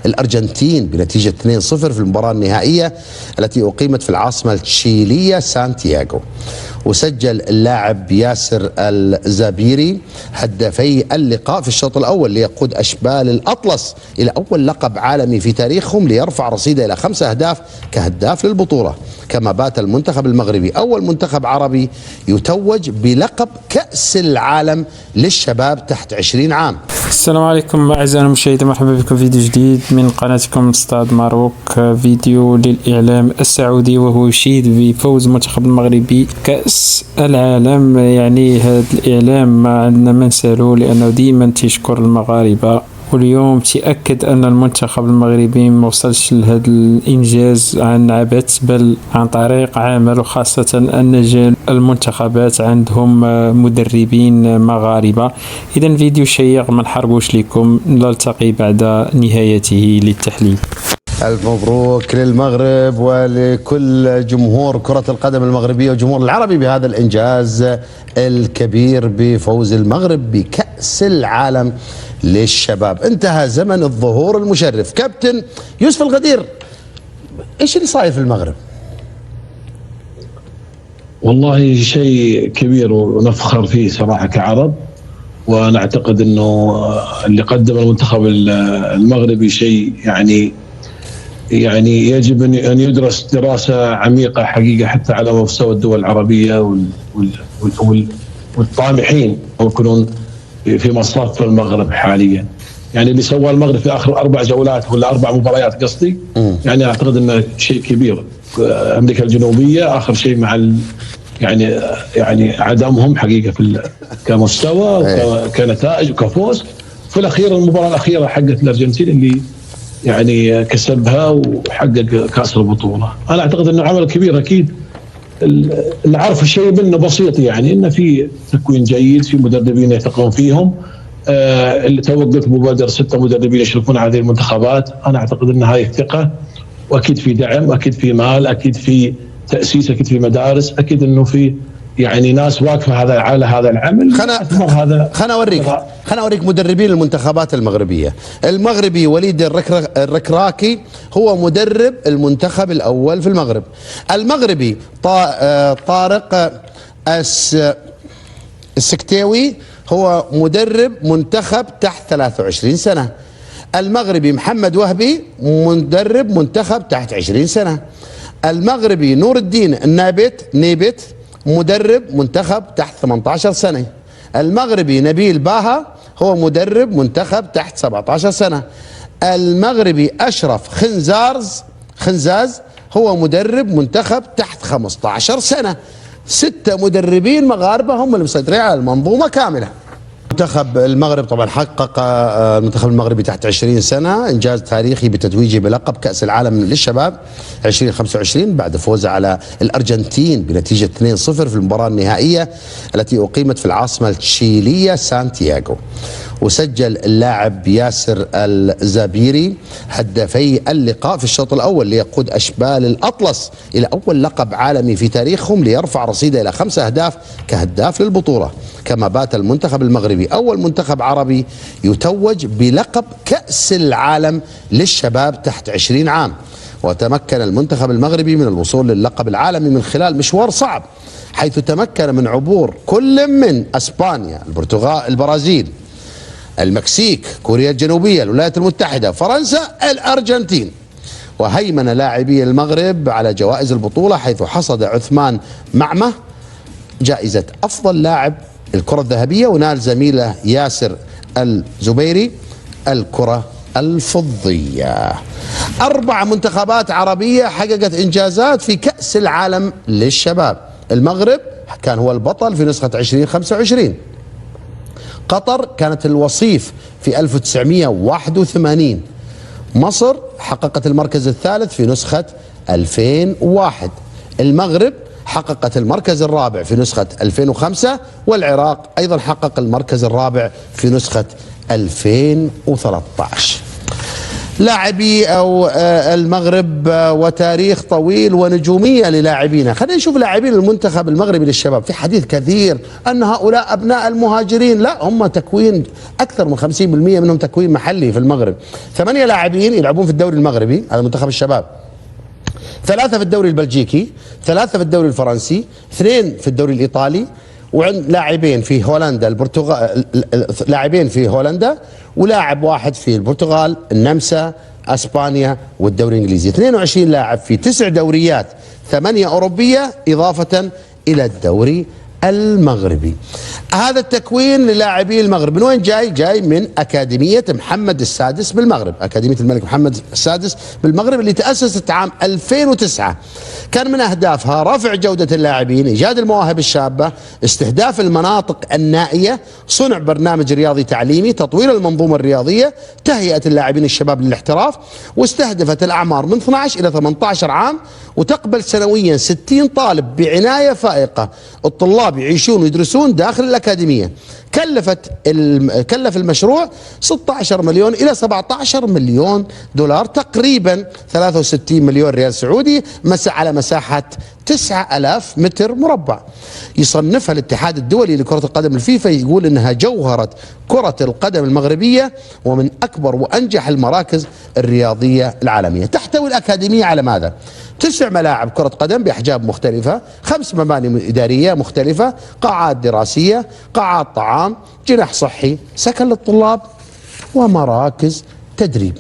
الأرجنتين بنتيجة 2-0 في المباراة النهائية التي أقيمت في العاصمة التشيلية سانتياغو. وسجل اللاعب ياسر الزابيري هدافي اللقاء في الشوط الأول ليقود أشبال الأطلس إلى أول لقب عالمي في تاريخهم، ليرفع رصيده إلى 5 أهداف كهداف للبطولة. كما بات المنتخب المغربي أول منتخب عربي يتوج بلقب كأس العالم للشباب تحت 20 عام. السلام عليكم أعزائي المشاهدين، مرحبا بكم في فيديو جديد من قناتكم استاد ماروك. فيديو للإعلام السعودي وهو يشيد بفوز المنتخب المغربي كأس العالم. يعني هذا الإعلام ما عندنا ما نسالو لأنه ديما تشكر المغاربة، واليوم تأكد أن المنتخب المغربي ما وصلش لهذا الإنجاز عن عبث بل عن طريق عمل، وخاصة أن المنتخبات عندهم مدربين مغاربة. إذا فيديو شيق ما نحرقوش لكم، نلتقي بعد نهايته للتحليل. ألف مبروك للمغرب ولكل جمهور كرة القدم المغربية والجمهور العربي بهذا الإنجاز الكبير بفوز المغرب بكأس العالم للشباب. انتهى زمن الظهور المشرف. كابتن يوسف الغدير، ايش اللي صاير في المغرب؟ والله شيء كبير ونفخر فيه صراحة كعرب، وأنا أعتقد أنه اللي قدم المنتخب المغربي شيء يعني يجب أن يدرس دراسة عميقة حقيقة حتى على مستوى الدول العربية والطامحين يكونون في مصاف المغرب حاليا. يعني اللي سواه المغرب في آخر 4 جولات ولا 4 مباريات قصدي، يعني أعتقد أنه شيء كبير. أمريكا الجنوبية آخر شيء مع يعني عدمهم حقيقة في كمستوى وكنتائج وكفوز. في الأخير المباراة الأخيرة حقت الأرجنتين اللي يعني كسبها وحقق كأس البطولة. أنا أعتقد أنه عمل كبير أكيد. اللي عارف الشيء منه بسيط، يعني إنه في تكوين جيد، في مدربين يثقون فيهم. اللي توقف مبادرة 6 مدربين يشرفون على هذه المنتخبات. أنا أعتقد أن هاي الثقة، وأكيد في دعم، أكيد في مال، أكيد في تأسيس، أكيد في مدارس، أكيد إنه في يعني ناس واقفة على هذا العمل. خلنا أوريك مدربين المنتخبات المغربية. المغربي وليد الركراكي هو مدرب المنتخب الأول في المغرب. المغربي طارق السكتاوي هو مدرب منتخب تحت 23 سنة. المغربي محمد وهبي مدرب منتخب تحت 20 سنة. المغربي نور الدين نيبت مدرب منتخب تحت 18 سنة. المغربي نبيل باها هو مدرب منتخب تحت 17 سنة. المغربي أشرف خنزاز هو مدرب منتخب تحت 15 سنة. 6 مدربين مغاربة هم اللي مسيطرين على المنظومة كاملة. منتخب المغرب طبعا حقق المنتخب المغربي تحت 20 سنة إنجاز تاريخي بتتويجه بلقب كأس العالم للشباب 2025 بعد فوزه على الأرجنتين بنتيجة 2-0 في المباراة النهائية التي أقيمت في العاصمة التشيلية سانتياغو. وسجل اللاعب ياسر الزابيري هدافي اللقاء في الشوط الأول ليقود أشبال الأطلس إلى أول لقب عالمي في تاريخهم، ليرفع رصيده إلى 5 أهداف كهداف للبطولة. كما بات المنتخب المغربي أول منتخب عربي يتوج بلقب كأس العالم للشباب تحت 20 عام. وتمكن المنتخب المغربي من الوصول للقب العالمي من خلال مشوار صعب، حيث تمكن من عبور كل من أسبانيا، البرتغال، البرازيل، المكسيك، كوريا الجنوبية، الولايات المتحدة، فرنسا، الأرجنتين. وهيمن لاعبي المغرب على جوائز البطولة، حيث حصد عثمان معمة جائزة أفضل لاعب الكرة الذهبية، ونال زميله ياسر الزبيري الكرة الفضية. 4 منتخبات عربية حققت إنجازات في كأس العالم للشباب. المغرب كان هو البطل في نسخة 2025. قطر كانت الوصيف في 1981. مصر حققت المركز الثالث في نسخة 2001. المغرب حققت المركز الرابع في نسخة 2005. والعراق أيضا حقق المركز الرابع في نسخة 2013. لاعبي أو المغرب وتاريخ طويل ونجومية للاعبينا. خلينا نشوف لاعبين المنتخب المغربي للشباب. في حديث كثير أن هؤلاء أبناء المهاجرين، لا، هم تكوين أكثر من 50% منهم تكوين محلي في المغرب. 8 لاعبين يلعبون في الدوري المغربي على منتخب الشباب، 3 في الدوري البلجيكي، 3 في الدوري الفرنسي، 2 في الدوري الإيطالي، وعند لاعبين في هولندا البرتغال، لاعبين في هولندا، ولاعب واحد في البرتغال، النمسا، اسبانيا، والدوري الانجليزي. 22 لاعب في 9 دوريات، 8 اوروبيه اضافه الى الدوري المغربي. هذا التكوين للاعبي المغرب من وين جاي؟ جاي من أكاديمية محمد السادس بالمغرب، أكاديمية الملك محمد السادس بالمغرب اللي تأسست عام 2009. كان من أهدافها رفع جودة اللاعبين، إيجاد المواهب الشابة، استهداف المناطق النائية، صنع برنامج رياضي تعليمي، تطوير المنظومة الرياضية، تهيئة اللاعبين الشباب للاحتراف. واستهدفت الأعمار من 12 إلى 18 عام، وتقبل سنويا 60 طالب بعناية فائقة. الطلاب يعيشون ويدرسون داخل الأكاديمية. كلف المشروع 16 مليون إلى 17 مليون دولار، تقريبا 63 مليون ريال سعودي، على مساحة 9000 متر مربع. يصنفها الاتحاد الدولي لكرة القدم الفيفا، يقول إنها جوهرة كرة القدم المغربية ومن أكبر وأنجح المراكز الرياضية العالمية. تحتوي الأكاديمية على ماذا؟ 9 ملاعب كرة قدم بأحجام مختلفة، 5 مباني إدارية مختلفة، قاعات دراسية، قاعات طعام، جناح صحي، سكن للطلاب، ومراكز تدريب.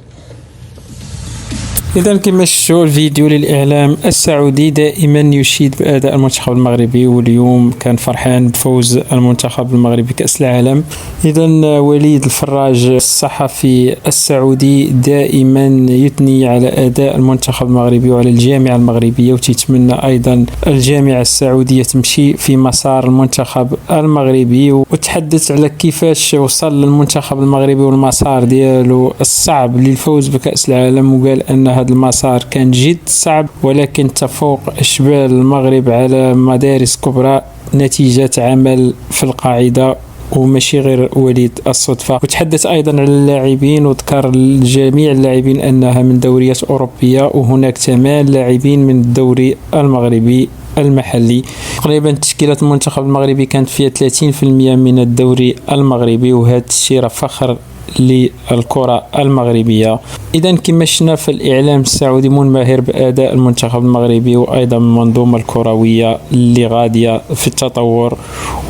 إذا كما شفتوا الفيديو للإعلام السعودي دائما يشيد بأداء المنتخب المغربي، واليوم كان فرحان بفوز المنتخب المغربي بكأس العالم. إذا وليد الفراج الصحفي السعودي دائما يثني على أداء المنتخب المغربي وعلى الجامعة المغربية، وتتمنى أيضا الجامعة السعودية تمشي في مسار المنتخب المغربي، وتحدث على كيفاش وصل المنتخب المغربي والمسار ديالو الصعب للفوز بكأس العالم، وقال أن هذا المسار كان جد صعب، ولكن تفوق أشبال المغرب على مدارس كبرى نتيجة عمل في القاعدة وماشي غير وليد الصدفة. وتحدث أيضا على اللاعبين، وذكر جميع اللاعبين أنها من دوريات أوروبية، وهناك 8 لاعبين من الدوري المغربي المحلي. تقريبا تشكيلة المنتخب المغربي كانت فيها 30% من الدوري المغربي، وهذا الشيء فخر للكرة المغربية. إذا كما شفنا في الإعلام السعودي منبهر بأداء المنتخب المغربي، وأيضا المنظومة الكروية اللي غادية في التطور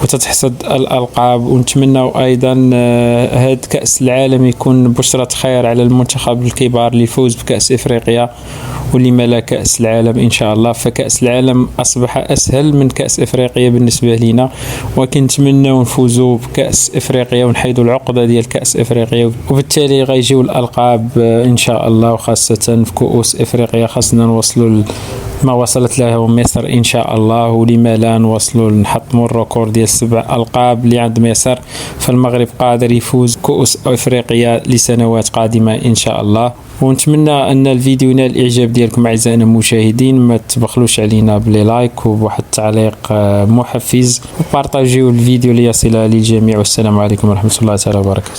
وتتحصد الألقاب. ونتمنى أيضا هذا كأس العالم يكون بشرة خير على المنتخب الكبار للفوز بكأس إفريقيا، ولما لا كأس العالم إن شاء الله. فكأس العالم أصبح أسهل من كأس إفريقيا بالنسبة لنا، ونتمنى نفوزوا بكأس إفريقيا ونحيدوا العقدة ديال كأس إفريقيا، وبالتالي غيجيو الألقاب إن شاء الله. وخاصة في كؤوس إفريقيا خاصنا نوصلوا ما وصلت له مصر إن شاء الله، ولما لا نوصلوا نحطموا الركور ديال 7 ألقاب اللي عند مصر. فالمغرب قادر يفوز كؤوس إفريقيا لسنوات قادمة إن شاء الله. ونتمنى أن الفيديو ينال الإعجاب ديالكم أعزائنا المشاهدين. ما تبخلوش علينا بلي لايك وبواحد التعليق محفز، وبارطاجيو الفيديو ليصل للجميع. والسلام عليكم ورحمة الله تعالى وبركاته.